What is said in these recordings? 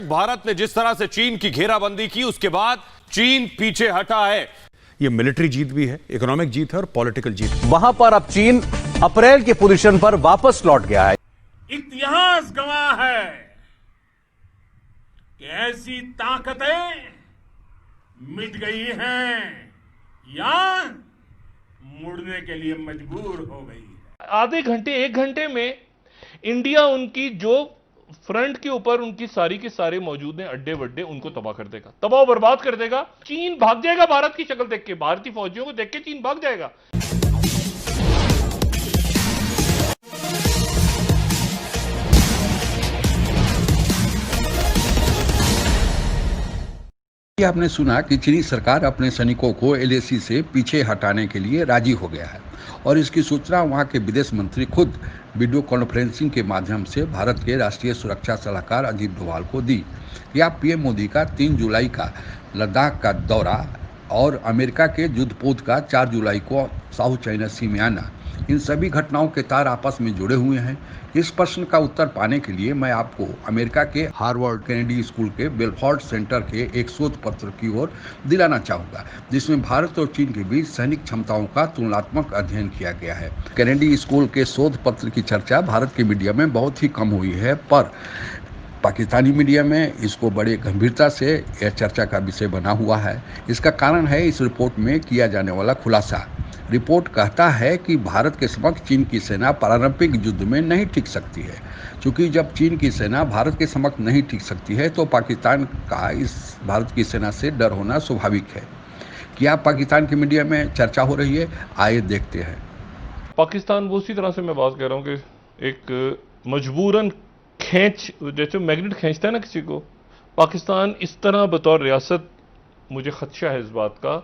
भारत ने जिस तरह से चीन की घेराबंदी की उसके बाद चीन पीछे हटा है। ये मिलिट्री जीत भी है, इकोनॉमिक जीत है और पॉलिटिकल जीत। वहां पर अब चीन अप्रैल की पोजीशन पर वापस लौट गया है। इतिहास गवाह है कि ऐसी ताकतें मिट गई हैं या मुड़ने के लिए मजबूर हो गई है। आधे घंटे एक घंटे में इंडिया उनकी जो फ्रंट के ऊपर उनकी सारी के सारे मौजूद हैं अड्डे वड्डे, उनको तबाह कर देगा, तबाह बर्बाद कर देगा। चीन भाग जाएगा भारत की शक्ल देख के, भारतीय फौजियों को देख के चीन भाग जाएगा। आपने सुना कि चीनी सरकार अपने सैनिकों को एलएसी से पीछे हटाने के लिए राजी हो गया है और इसकी सूचना वहां के विदेश मंत्री खुद वीडियो कॉन्फ्रेंसिंग के माध्यम से भारत के राष्ट्रीय सुरक्षा सलाहकार अजीत डोभाल को दी। या पीएम मोदी का 3 जुलाई का लद्दाख का दौरा और अमेरिका के युद्धपोत का 4 जुलाई को साउथ चाइना सी में आना, इन सभी घटनाओं के तार आपस में जुड़े हुए हैं। इस प्रश्न का उत्तर पाने के लिए मैं आपको अमेरिका के हार्वर्ड केनेडी स्कूल के बेलफोर्ड सेंटर के एक शोध पत्र की ओर दिलाना चाहूँगा, जिसमें भारत और चीन के बीच सैनिक क्षमताओं का तुलनात्मक अध्ययन किया गया है। केनेडी स्कूल के शोध पत्र की चर्चा भारत के मीडिया में बहुत ही कम हुई है, पर पाकिस्तानी मीडिया में इसको बड़े गंभीरता से यह चर्चा का विषय बना हुआ है। इसका कारण है इस रिपोर्ट में किया जाने वाला खुलासा। रिपोर्ट कहता है कि भारत के समक्ष चीन की सेना पारंपरिक युद्ध में नहीं टिक सकती है। क्योंकि जब चीन की सेना भारत के समक्ष नहीं टिक सकती है तो पाकिस्तान का इस भारत की सेना से डर होना स्वाभाविक है। क्या पाकिस्तान की मीडिया में चर्चा हो रही है? आइए देखते हैं। पाकिस्तान वो उसी तरह से मैं बात कर रहा हूं कि एक मजबूरन खींच, जैसे मैग्नेट खींचता है ना किसी को, पाकिस्तान इस तरह बतौर रियासत, मुझे खदशा है इस बात का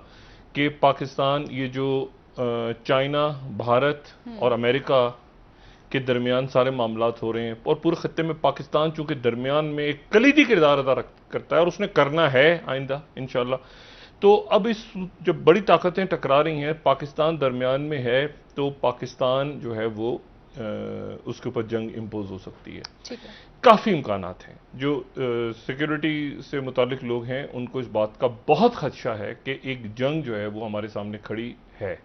कि पाकिस्तान ये जो चाइना, भारत और अमेरिका के दरमियान सारे मामलात हो रहे हैं और पूरे खत्ते में पाकिस्तान चूंकि दरमियान में एक कलीदी किरदार अदा करता है और उसने करना है आइंदा इंशाल्लाह। तो अब इस जब बड़ी ताकतें टकरा रही हैं, पाकिस्तान दरमियान में है, तो पाकिस्तान जो है वो उसके ऊपर जंग इम्पोज हो सकती है। ठीक है। काफ़ी इम्कानात हैं। जो सिक्योरिटी से मुतालिक लोग हैं उनको इस बात का बहुत खदशा है कि एक जंग जो है वो हमारे सामने खड़ी है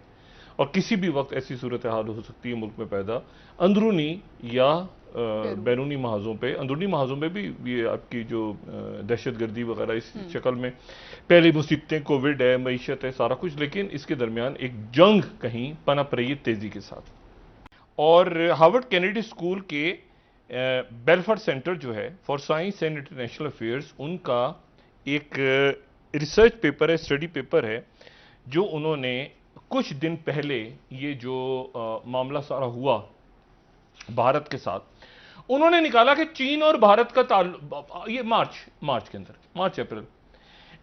और किसी भी वक्त ऐसी सूरत हाल हो सकती है मुल्क में पैदा, अंदरूनी या बैरूनी महाजों पे। अंदरूनी महाजों पे भी ये आपकी जो दहशतगर्दी वगैरह इस शक्ल में, पहले मुसीबतें, कोविड है, मईशत है, सारा कुछ, लेकिन इसके दरमियान एक जंग कहीं पनप रही है तेजी के साथ। और हार्वर्ड केनेडी स्कूल के बेलफोर्ड सेंटर जो है for science and international affairs, उनका एक रिसर्च पेपर है, स्टडी पेपर है, जो उन्होंने कुछ दिन पहले ये जो मामला सारा हुआ भारत के साथ, उन्होंने निकाला कि चीन और भारत का ताल्लुक, ये मार्च के अंदर, मार्च अप्रैल,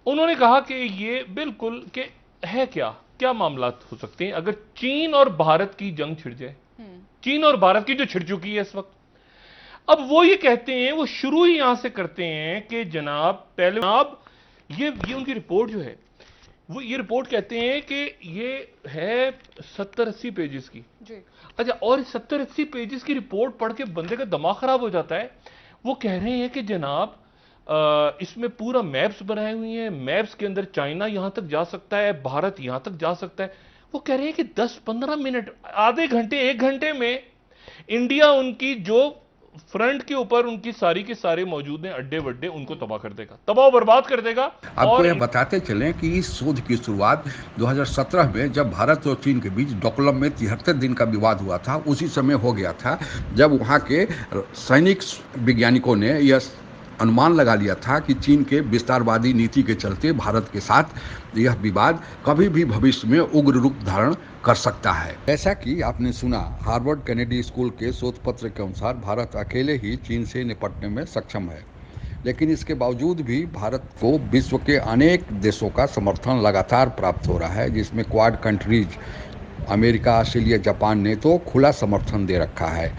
उन्होंने कहा कि ये बिल्कुल कि है क्या मामला हो सकते हैं अगर चीन और भारत की जंग छिड़ जाए। चीन और भारत की जो छिड़ चुकी है इस वक्त। अब वो ये कहते हैं, वो शुरू ही यहां से करते हैं कि जनाब पहले ये उनकी रिपोर्ट जो है वो, ये रिपोर्ट कहते हैं कि ये है 70-80 पेजेस की। अच्छा, और 70-80 पेजेस की रिपोर्ट पढ़ के बंदे का दिमाग खराब हो जाता है। वो कह रहे हैं कि जनाब इसमें पूरा मैप्स बनाए हुए हैं, मैप्स के अंदर चाइना यहां तक जा सकता है, भारत यहां तक जा सकता है। वो कह रहे हैं कि 10-15 मिनट, आधे घंटे एक घंटे में इंडिया उनकी जो फ्रंट के ऊपर उनकी सारी के सारे मौजूद हैं अड्डे वड्डे, उनको तबाह कर देगा, तबाह बर्बाद कर देगा। आपको यह बताते चलें कि इस शोध की शुरुआत 2017 में जब भारत और चीन के बीच डोकलम में 73 दिन का विवाद हुआ था, उसी समय हो गया था जब वहाँ के सैनिक वैज्ञानिकों ने यह अनुमान लगा लिया था कि चीन के विस्तारवादी नीति के चलते भारत के साथ यह विवाद कभी भी भविष्य में उग्र रूप धारण कर सकता है। जैसा कि आपने सुना, हार्वर्ड केनेडी स्कूल के शोध पत्र के अनुसार भारत अकेले ही चीन से निपटने में सक्षम है, लेकिन इसके बावजूद भी भारत को विश्व के अनेक देशों का समर्थन लगातार प्राप्त हो रहा है, जिसमें quad countries America, Australia, Japan ने तो खुला समर्थन दे रखा है।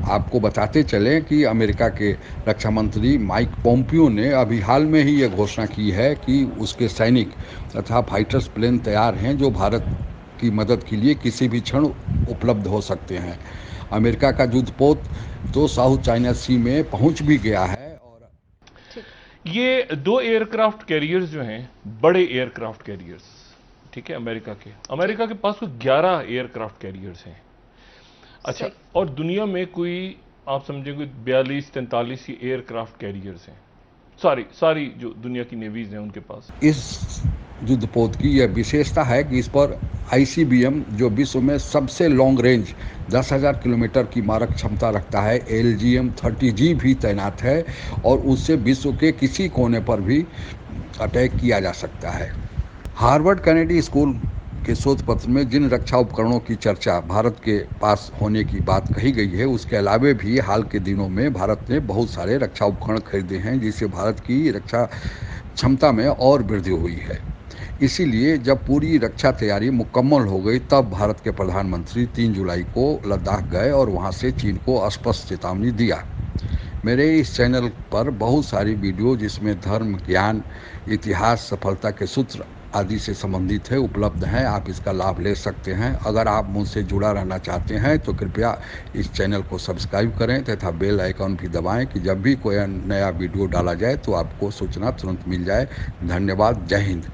आपको बताते चलें कि अमेरिका के रक्षा मंत्री माइक पोम्पियो ने अभी हाल में ही यह घोषणा की है कि उसके सैनिक तथा फाइटर्स प्लेन तैयार हैं जो भारत की मदद के लिए किसी भी क्षण उपलब्ध हो सकते हैं। अमेरिका का युद्धपोत तो साउथ चाइना सी में पहुंच भी गया है। और ये 2 एयरक्राफ्ट कैरियर्स जो हैं, बड़े एयरक्राफ्ट कैरियर्स, ठीक है, अमेरिका के पास कोई 11 एयरक्राफ्ट कैरियर्स हैं। अच्छा, और दुनिया में कोई आप समझेंगे 42-43 एयरक्राफ्ट कैरियर्स हैं, सारी जो दुनिया की नेवीज हैं उनके पास। इस युद्धपोत की यह विशेषता है कि इस पर ICBM, जो विश्व में सबसे लॉन्ग रेंज 10,000 किलोमीटर की मारक क्षमता रखता है, LGM-30G भी तैनात है और उससे विश्व के किसी कोने पर भी अटैक किया जा सकता है। हार्वर्ड कैनेडी स्कूल के शोध पत्र में जिन रक्षा उपकरणों की चर्चा भारत के पास होने की बात कही गई है, उसके अलावे भी हाल के दिनों में भारत ने बहुत सारे रक्षा उपकरण खरीदे हैं, जिससे भारत की रक्षा क्षमता में और वृद्धि हुई है। इसीलिए जब पूरी रक्षा तैयारी मुकम्मल हो गई, तब भारत के प्रधानमंत्री 3 जुलाई को लद्दाख गए और वहां से चीन को स्पष्ट चेतावनी दिया। मेरे इस चैनल पर बहुत सारी वीडियो जिसमें धर्म, ज्ञान, इतिहास, सफलता के सूत्र आदि से संबंधित है उपलब्ध हैं। आप इसका लाभ ले सकते हैं। अगर आप मुझसे जुड़ा रहना चाहते हैं तो कृपया इस चैनल को सब्सक्राइब करें तथा बेल आइकन भी दबाएं कि जब भी कोई नया वीडियो डाला जाए तो आपको सूचना तुरंत मिल जाए। धन्यवाद। जय हिंद।